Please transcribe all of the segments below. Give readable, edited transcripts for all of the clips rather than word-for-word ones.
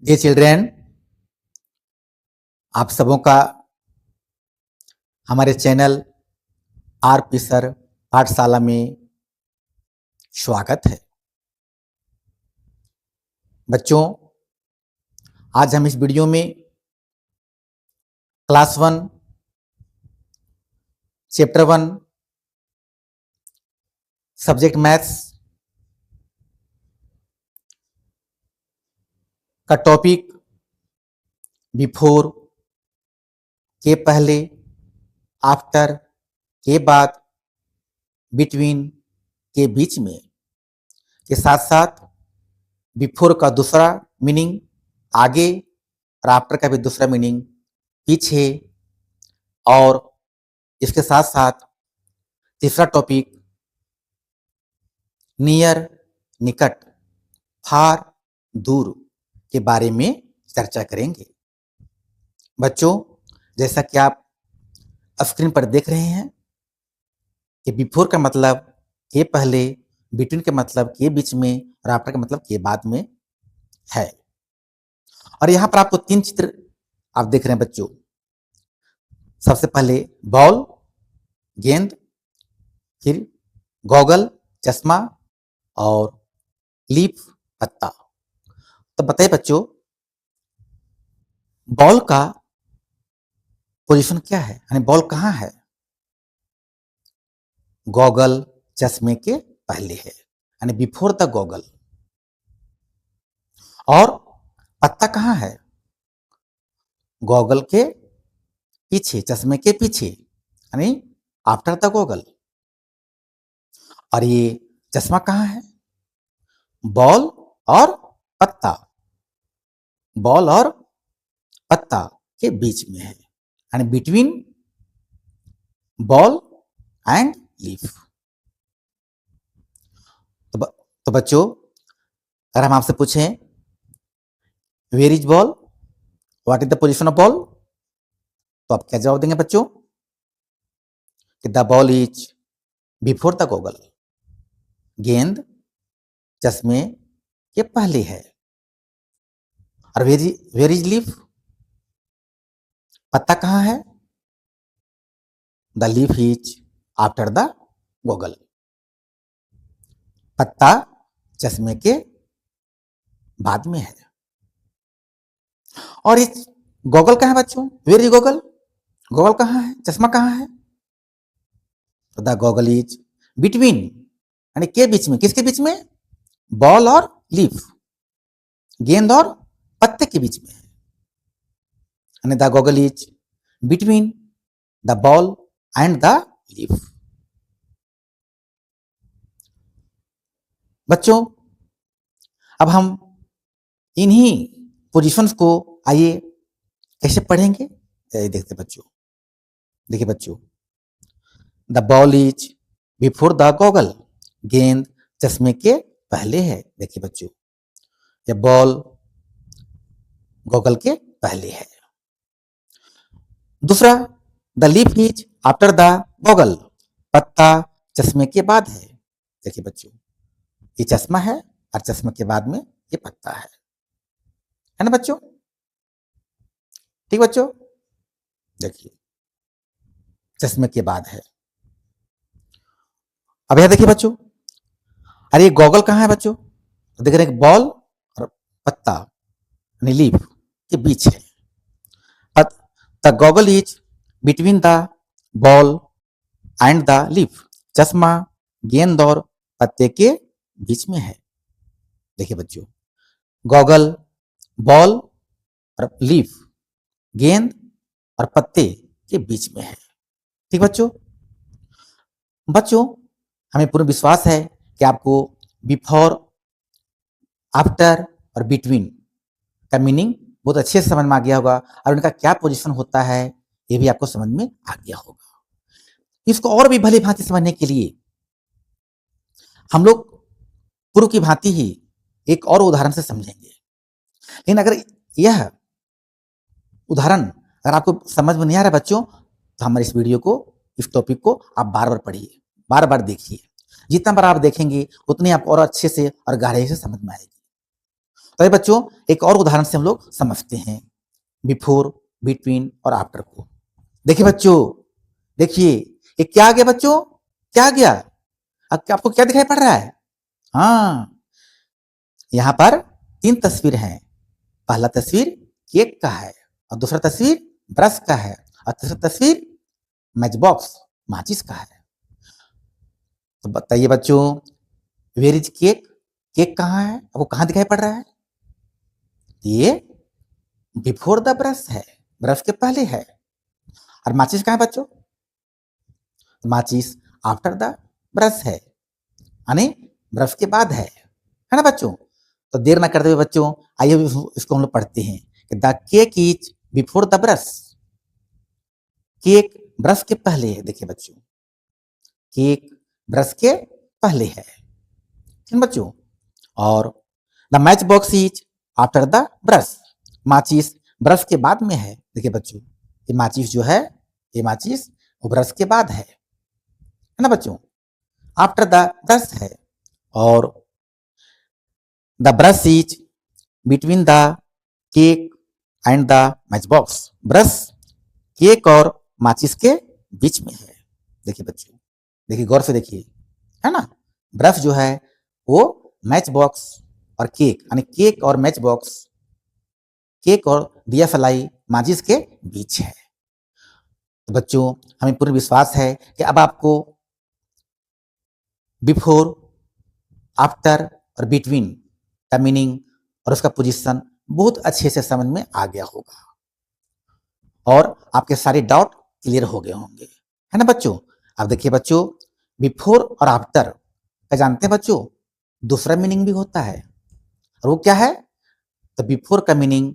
Dear children, आप सबों का हमारे चैनल आर.पी. सर पाठशाला में स्वागत है। बच्चों, आज हम इस वीडियो में क्लास 1 चैप्टर 1 सब्जेक्ट मैथ्स का टॉपिक बिफोर के पहले, आफ्टर के बाद, बिटवीन के बीच में के साथ साथ बिफोर का दूसरा मीनिंग आगे और आफ्टर का भी दूसरा मीनिंग पीछे, और इसके साथ साथ तीसरा टॉपिक नियर निकट, फार दूर के बारे में चर्चा करेंगे। बच्चों, जैसा कि आप स्क्रीन पर देख रहे हैं कि बिफोर का मतलब के पहले, बिटवीन का मतलब के बीच में और आफ्टर का मतलब के बाद में है। और यहाँ पर आपको 3 चित्र आप देख रहे हैं बच्चों। सबसे पहले बॉल गेंद, फिर गॉगल चश्मा, और लीफ पत्ता। तो बताइए बच्चों, बॉल का पोजीशन क्या है, यानी बॉल कहाँ है? गॉगल चश्मे के पहले है, यानी बिफोर द गॉगल। और पत्ता कहाँ है? गॉगल के पीछे, चश्मे के पीछे, यानी आफ्टर द गॉगल। और ये चश्मा कहाँ है? बॉल और पत्ता, बॉल और पत्ता के बीच में है, यानी बिटवीन बॉल एंड लीफ। तो बच्चों, अगर हम आपसे पूछें where is ball, what is the position of ball, तो आप क्या जवाब देंगे बच्चों? कि the ball is before the goggle. गेंद चश्मे के पहले है। और वेयर इज लीफ, पत्ता कहाँ है? The leaf is after the goggle. पत्ता चश्मे के बाद में है। और इस गॉगल कहाँ है बच्चों? वेयर इज गॉगल, गॉगल कहाँ है, चश्मा कहाँ है? तो द गॉगल इज बिटवीन, यानी के बीच में, किसके बीच में? बॉल और लीफ, गेंद और पत्ते के बीच में है, यानी the goggle is between the ball and the leaf. बच्चों, अब हम इन्हीं पोजीशंस को आइए कैसे पढ़ेंगे, देखते बच्चों। देखिए बच्चों, the ball is before the goggle, गेंद चश्मे के पहले है। देखिए बच्चों, ये बॉल गॉगल के पहले है। दूसरा, the leaf is after the goggle, पत्ता चश्मे के बाद है। देखिए बच्चों, ये चश्मा है और चश्मे के बाद में ये पत्ता है ना बच्चों? ठीक बच्चों, देखिए चश्मे के बाद है। अब यह देखिए बच्चों, अरे ये गॉगल कहाँ है बच्चों? देख रहे हैं, बॉल और पत्ता यानी लीफ के बीच है। The goggle is between the ball and the leaf, चश्मा गेंद और पत्ते के बीच में है। देखिए बच्चों, गॉगल बॉल और लीफ, गेंद और पत्ते के बीच में है। ठीक बच्चों? बच्चों, हमें पूर्ण विश्वास है कि आपको बिफोर, आफ्टर और बिटवीन का मीनिंग बहुत अच्छे से समझ में आ गया होगा, और उनका क्या पोजीशन होता है ये भी आपको समझ में आ गया होगा। इसको और भी भली भांति समझने के लिए हम लोग पूर्व की भांति ही एक और उदाहरण से समझेंगे। लेकिन अगर यह उदाहरण अगर आपको समझ में नहीं आ रहा बच्चों, तो हमारे इस वीडियो को, इस टॉपिक को आप बार बार पढ़िए, बार बार देखिए। जितना बार आप देखेंगे उतने आप और अच्छे से और गहराई से समझ में आएगी। तो ये बच्चों एक और उदाहरण से हम लोग समझते हैं बिफोर, बिटवीन और आफ्टर को। देखिए बच्चों, देखिए ये क्या आ गया बच्चों, क्या आ गया? आपको क्या दिखाई पड़ रहा है? हाँ, यहाँ पर 3 तस्वीर हैं। पहला तस्वीर केक का है और दूसरा तस्वीर ब्रश का है और तीसरा तस्वीर मैच बॉक्स, माचिस का है। तो बताइए बच्चों, वेयर इज केक? केक कहाँ है? आपको कहाँ दिखाई पड़ रहा है? ये बिफोर द ब्रश है, ब्रश के पहले है। और माचिस कहाँ है बच्चों? माचिस आफ्टर द ब्रश है, यानी ब्रश के बाद है ना बच्चों? तो देर ना करते हुए बच्चों, आइए इसको हम लोग पढ़ते हैं कि the cake is before the brush. Cake brush के पहले है। देखिए बच्चों, केक ब्रश के पहले है, ठीक बच्चों। और the match box is after the brush. माचिस ब्रश के बाद में है। देखिए बच्चों, ये माचिस जो है, ये माचिस वो ब्रश के बाद है ना बच्चों? आफ्टर द ब्रश है। और the brush is between the cake and the match box. Brush cake और माचिस के बीच में है। देखिए बच्चों, देखिए गौर से देखिए, है ना? ब्रश जो है वो मैच बॉक्स और केक, यानी केक और मैच बॉक्स, केक और दिया सलाई माचिस के बीच है। तो बच्चों, हमें पूर्ण विश्वास है कि अब आपको बिफोर, आफ्टर और बिटवीन का मीनिंग और उसका पोजीशन बहुत अच्छे से समझ में आ गया होगा और आपके सारे डाउट क्लियर हो गए होंगे, है ना बच्चों? अब देखिए बच्चों, बिफोर और आफ्टर का जानते हैं बच्चों, दूसरा मीनिंग भी होता है। और वो क्या है? तो बिफोर का मीनिंग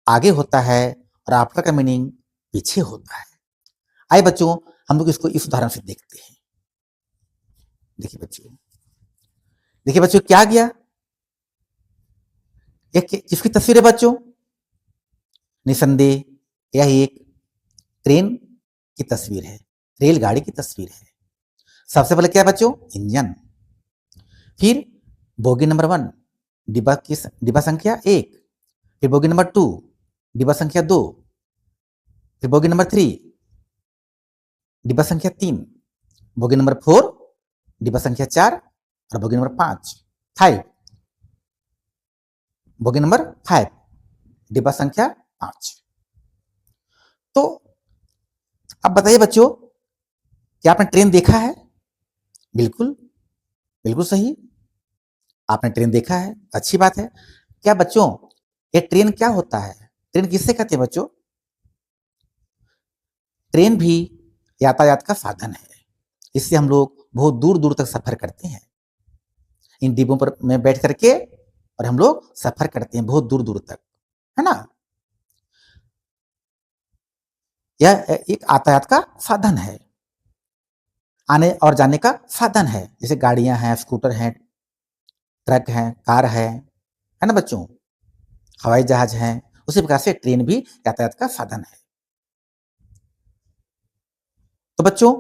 आगे होता है और आफ्टर का मीनिंग पीछे होता है। आइए बच्चों, हम लोग इसको इस उदाहरण से देखते हैं। देखिए बच्चों, देखिए बच्चों क्या गया? एक किसकी तस्वीर है बच्चों? निसंदेह यह एक ट्रेन की तस्वीर है, रेलगाड़ी की तस्वीर है। सबसे पहले क्या है बच्चों? इंजन। फिर बोगी नंबर 1, डिब्बा संख्या 1। फिर बोगी नंबर 2, डिब्बा संख्या 2। फिर बोगी नंबर 3, डिब्बा संख्या 3। बोगी नंबर 4, डिब्बा संख्या 4। और बोगी नंबर 5, बोगी नंबर 5, डिब्बा संख्या 5। तो अब बताइए बच्चों, क्या आपने ट्रेन देखा है? बिल्कुल, बिल्कुल सही, आपने ट्रेन देखा है, अच्छी बात है। क्या बच्चों, ये ट्रेन क्या होता है? ट्रेन किससे कहते हैं बच्चों? ट्रेन भी यातायात का साधन है। इससे हम लोग बहुत दूर दूर तक सफर करते हैं। इन डिब्बों पर में बैठ करके और हम लोग सफर करते हैं बहुत दूर दूर तक, है ना? यह एक यातायात का साधन है, आने और जाने का साधन है। जैसे गाड़ियां हैं, स्कूटर हैं, ट्रक हैं, कार है ना बच्चों? हवाई जहाज हैं। उसी प्रकार से ट्रेन भी यातायात का साधन है। तो बच्चों,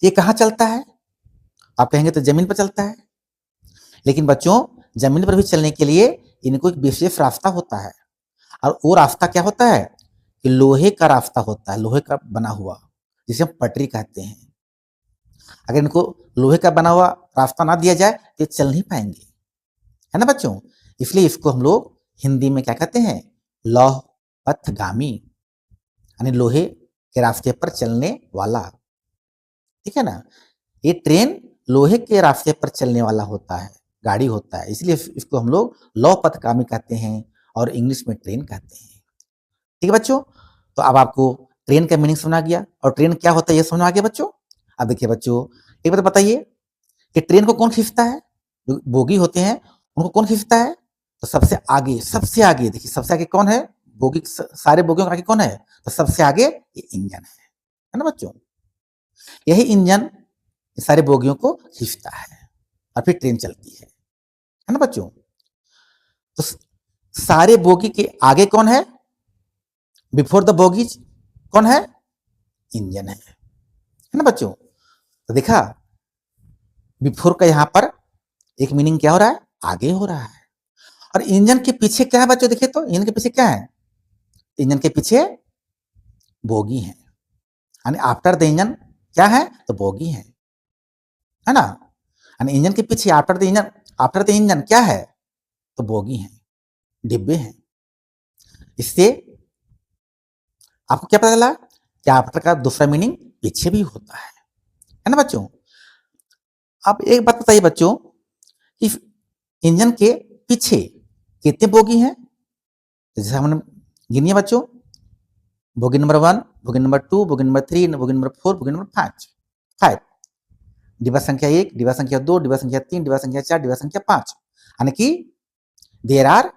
ये कहाँ चलता है? आप कहेंगे तो जमीन पर चलता है। लेकिन बच्चों, जमीन पर भी चलने के लिए इनको एक विशेष रास्ता होता है। और वो रास्ता क्या होता है? कि लोहे का रास्ता होता है, लोहे का बना हुआ, जिसे हम पटरी कहते हैं। अगर इनको लोहे का बना हुआ रास्ता ना दिया जाए तो ये चल नहीं पाएंगे, है ना बच्चों? इसलिए इसको हम लोग हिंदी में क्या कहते हैं? लौह पथगामी, यानी लोहे के रास्ते पर चलने वाला, ठीक है ना? ये ट्रेन लोहे के रास्ते पर चलने वाला होता है, गाड़ी होता है, इसलिए इसको हम लोग लौह पथगामी कहते हैं और इंग्लिश में ट्रेन कहते हैं। ठीक है बच्चों, तो अब आपको ट्रेन का मीनिंग समझ आ गया और ट्रेन क्या होता है ये समझ आ गया बच्चों। अब देखिए बच्चों, एक बात बताइए कि ट्रेन को कौन खींचता है? जो बोगी होते हैं उनको कौन खींचता है? तो सबसे आगे देखिए, सबसे आगे कौन है? बोगी, सारे बोगियों का आगे कौन है? तो सबसे आगे ये इंजन है ना बच्चों? यही इंजन सारे बोगियों को खींचता है और फिर ट्रेन चलती है ना बच्चों? तो सारे बोगी के आगे कौन है? बिफोर द बोगीज कौन है? इंजन है ना बच्चों? तो देखा, बिफोर का यहां पर एक मीनिंग क्या हो रहा है? आगे हो रहा है। और इंजन के पीछे क्या है बच्चों, देखिए तो इंजन के पीछे क्या है, इंजन के पीछे बोगी है, यानी आफ्टर द इंजन क्या है, तो बोगी है ना। यानी इंजन के पीछे आफ्टर द इंजन क्या है, तो बोगी है, डिब्बे हैं। इससे आपको क्या पता चला कि आफ्टर का दूसरा मीनिंग पीछे भी होता है ना बच्चों। अब एक बात बताइए बच्चों कि इंजन के पीछे कितने बोगी हैं, जैसे हमने गिनिए बच्चों, bogie number 1, bogie number 2, bogie number 3, bogie number 4, bogie number 5, डिब्बा संख्या 1, डिब्बा संख्या 2, डिब्बा संख्या 3, डिब्बा संख्या 4, डिब्बा संख्या 5, यानी कि there are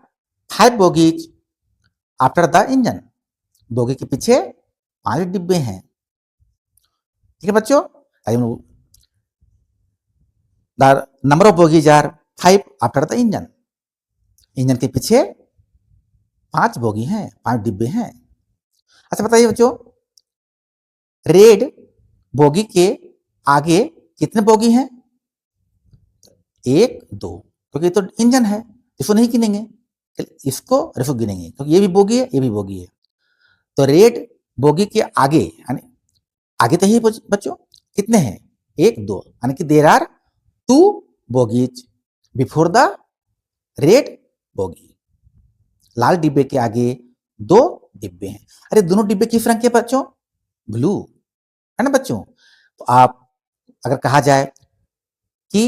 5 bogies after the engine, bogie के पीछे 5 डिब्बे हैं। ठीक है बच्चों, the number of bogies are 5 after the engine, engine के पीछे 5 बोगी हैं, 5 डिब्बे हैं। अच्छा बताइए बच्चों, रेड बोगी के आगे कितने बोगी हैं, 1 2, क्योंकि तो इंजन है, इसको नहीं गिनेंगे, इसको इसको गिनेंगे क्योंकि ये भी बोगी है, ये भी बोगी है। तो रेड बोगी के आगे, यानी आगे तो ही बच्चों कितने हैं, 1 2, यानी कि there are 2 bogies before the red bogie, लाल डिब्बे के आगे 2 डिब्बे हैं। अरे दोनों डिब्बे किस रंग के बच्चों, ब्लू, है ना बच्चों। तो आप अगर कहा जाए कि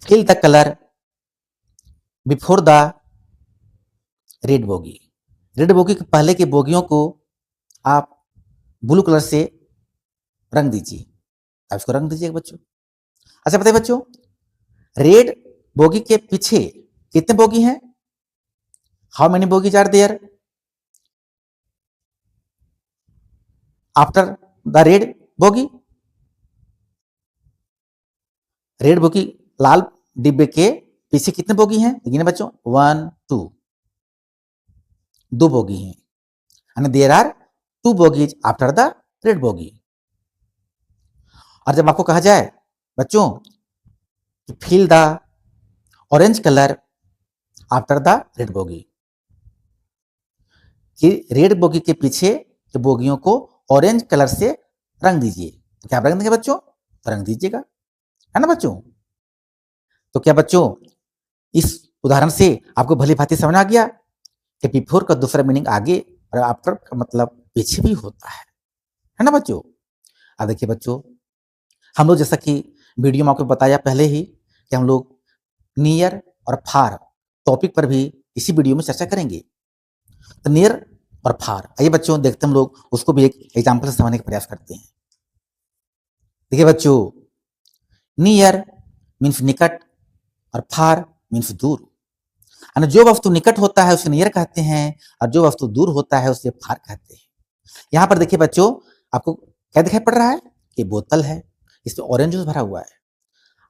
fill the colour before the red bogie, red bogie के पहले के बोगियों को आप ब्लू कलर से रंग दीजिए, आप इसको रंग दीजिएगा बच्चों। अच्छा बताइए बच्चों, रेड बोगी के पीछे कितने बोगी हैं, how many bogies are there after the red bogie, red bogie लाल डिब्बे के पीछे कितने बोगी हैं, देखिए बच्चों 1 2, 2 बोगी हैं, यानी there are 2 bogies after the red bogie. और जब आपको कहा जाए बच्चों fill the orange colour after the red bogie, कि रेड बोगी के पीछे के बोगियों को ऑरेंज कलर से रंग दीजिए, तो क्या रंग देंगे बच्चों, तो रंग दीजिएगा, है ना बच्चों। तो क्या बच्चों इस उदाहरण से आपको भली भांति समझ आ गया कि बिफोर का दूसरा मीनिंग आगे और आफ्टर का मतलब पीछे भी होता है ना बच्चों। अब देखिए बच्चों, हम लोग जैसा कि वीडियो में आपको बताया पहले ही कि हम लोग नियर और फार टॉपिक पर भी इसी वीडियो में चर्चा करेंगे। तो नियर और फार, आइए बच्चों देखते हम लोग उसको भी एक एग्जाम्पल से समझने का प्रयास करते हैं। देखिए बच्चों, नियर मीन्स निकट और फार मीन्स दूर, यानी जो वस्तु निकट होता है उसे नियर कहते हैं और जो वस्तु दूर होता है उसे फार कहते हैं। यहाँ पर देखिए बच्चों, आपको क्या दिखाई पड़ रहा है कि बोतल है, इसमें ऑरेंज जूस भरा हुआ है,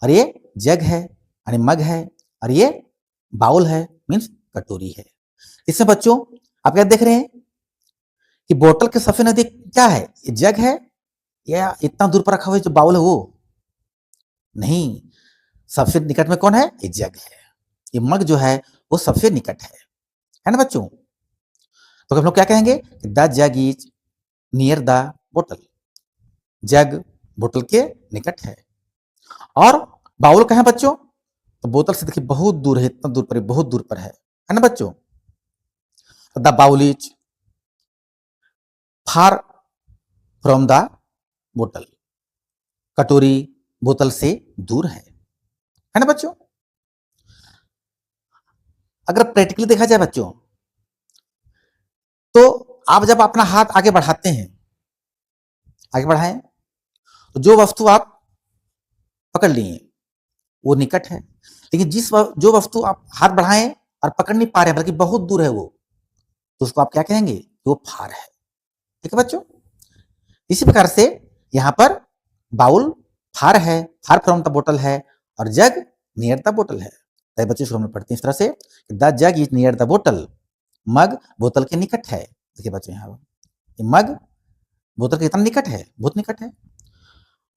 और ये जग है यानी मग है, और ये बाउल है मीन्स कटोरी है। इसमें बच्चों आप क्या देख रहे हैं कि बोतल के सबसे नजदीक क्या है, ये जग है या इतना दूर पर रखा हुआ जो बाउल है वो, नहीं, सबसे निकट में कौन है, ये जग है, ये मग जो है वो सबसे निकट है ना बच्चों। तो हम लोग क्या कहेंगे, the jug is near the बोतल, जग बोतल के निकट है। और बाउल कहाँ है बच्चों, तो बोतल से देखिए बहुत दूर है, इतना दूर पर है, बहुत दूर पर है ना बच्चों। The bowl is far from the bottle, कटोरी बोतल से दूर है ना बच्चों। अगर प्रैक्टिकली देखा जाए बच्चों, तो आप जब अपना हाथ आगे बढ़ाते हैं, आगे बढ़ाएं, तो जो वस्तु आप पकड़ लिए वो निकट है, लेकिन जो वस्तु आप हाथ बढ़ाएं और पकड़ नहीं पा रहे हैं बल्कि बहुत दूर है वो, तो उसको आप क्या कहेंगे, वो फार है। ठीक है बच्चों, इसी प्रकार से यहाँ पर बाउल फार है, फार फ्रॉम द बोतल है, और जग नियर द बोतल है। तो बच्चों इसको हम पढ़ते हैं इस तरह से, the jug is near the बोतल, मग बोतल के निकट है। देखिए बच्चों यहाँ मग बोतल के इतना निकट है, बहुत निकट है।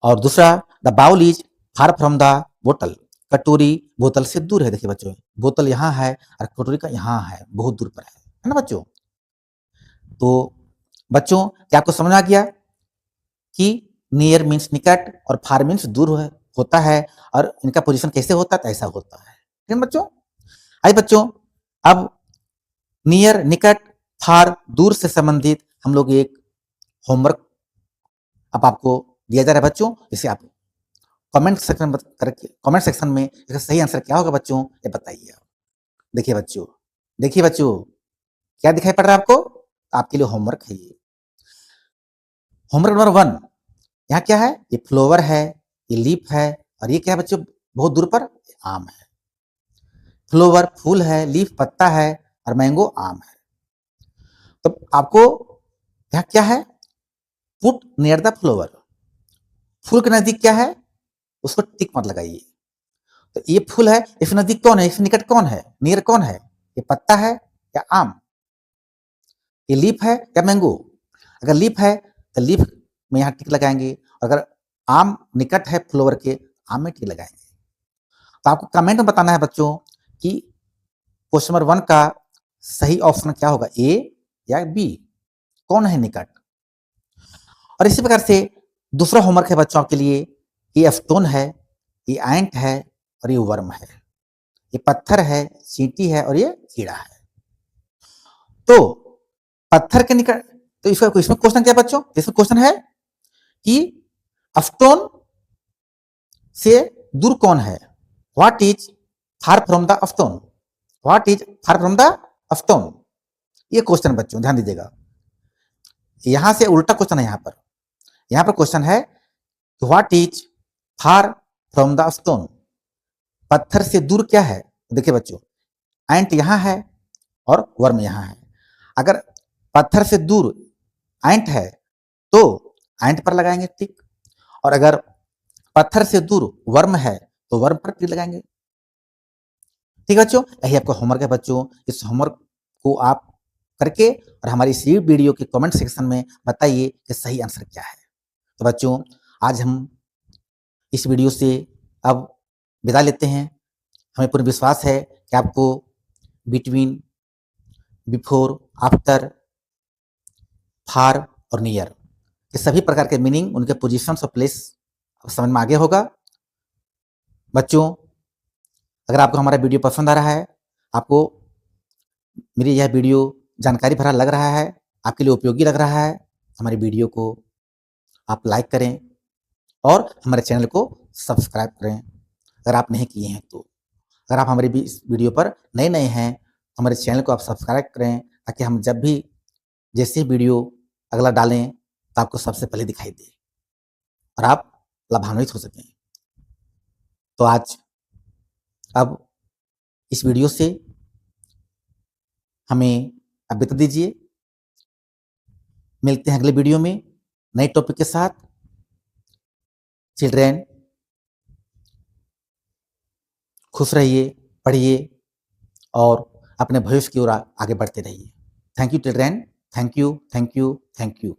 और दूसरा the bowl is far from the bottle, कटोरी बोतल से दूर है। देखिए बच्चों, बोतल यहाँ है और कटोरी का यहाँ है, बहुत दूर पर है ना बच्चों। तो बच्चों क्या आपको समझ आ गया कि नियर मीन्स निकट और फार मीन्स दूर होता है, और इनका पोजीशन कैसे होता है, तो ऐसा होता है। ठीक है बच्चों। आइए बच्चों, अब नियर निकट फार दूर से संबंधित हम लोग एक होमवर्क अब आपको दिया जा रहा है बच्चों। इसे आप कमेंट सेक्शन करके कमेंट सेक्शन में इसका सही आंसर क्या होगा बच्चों, ये बताइए। देखिए बच्चों क्या दिखाई पड़ रहा है आपको, आपके लिए होमवर्क है ये। होमवर्क नंबर 1, यहाँ क्या है, ये फ्लावर है, ये लीफ है, और ये क्या है बच्चों, बहुत दूर पर आम है। फ्लावर फूल है, लीफ पत्ता है, और मैंगो आम है। तो आपको यहाँ क्या है, पुट नियर द फ्लावर, फूल के नजदीक क्या है, उसको टिक मत लगाइए। तो ये फूल है, इस नजदीक कौन है, इस निकट कौन है, नियर कौन है, ये पत्ता है या आम, ये लीफ है या मैंगो। अगर लीफ है तो लीफ में यहाँ टिक लगाएंगे, अगर आम निकट है फ्लावर के, आम में टिक लगाएंगे। तो आपको कमेंट में बताना है बच्चों कि क्वेश्चन नंबर 1 का सही ऑप्शन क्या होगा, ए या बी, कौन है निकट। और इसी प्रकार से दूसरा होमवर्क है बच्चों आपके लिए, ये स्टोन है, ये एंट है, और ये वर्म है, ये पत्थर है, चींटी है, और ये कीड़ा है। तो पत्थर के निकट, तो इसमें क्वेश्चन क्या है बच्चों, इसमें क्वेश्चन है कि स्टोन से दूर कौन है, what is far from the stone, what is far from the stone. ये क्वेश्चन बच्चों ध्यान दीजिएगा, यहां से उल्टा क्वेश्चन है। यहां पर क्वेश्चन है what is far from the stone, पत्थर से दूर क्या है। देखिए बच्चों, एंट यहां है और वर्म यहां है। अगर पत्थर से दूर एंट है तो एंट पर लगाएंगे टिक, और अगर पत्थर से दूर वर्म है तो वर्म पर टिक लगाएंगे। ठीक है बच्चों, यही आपका होमवर्क है बच्चों। इस होमवर्क को आप करके और हमारी इस वीडियो के कमेंट सेक्शन में बताइए कि सही आंसर क्या है। तो बच्चों आज हम इस वीडियो से अब विदा लेते हैं। हमें पूर्ण विश्वास है कि आपको बिटवीन, बिफोर, आफ्टर, फार और नियर ये सभी प्रकार के मीनिंग, उनके पोजीशंस और प्लेस समझ में आ गया होगा। बच्चों अगर आपको हमारा वीडियो पसंद आ रहा है, आपको मेरी यह वीडियो जानकारी भरा लग रहा है, आपके लिए उपयोगी लग रहा है, हमारे वीडियो को आप लाइक करें और हमारे चैनल को सब्सक्राइब करें अगर आप नहीं किए हैं तो। अगर आप हमारे इस वीडियो पर नए हैं, हमारे चैनल को आप सब्सक्राइब करें, ताकि हम जब भी जैसे वीडियो अगला डालें तो आपको सबसे पहले दिखाई दे और आप लाभान्वित हो सकें। तो आज अब इस वीडियो से हमें अब विदा दीजिए। मिलते हैं अगले वीडियो में नए टॉपिक के साथ। चिल्ड्रेन खुश रहिए, पढ़िए और अपने भविष्य की ओर आगे बढ़ते रहिए। Thank you children, thank you, thank you, thank you.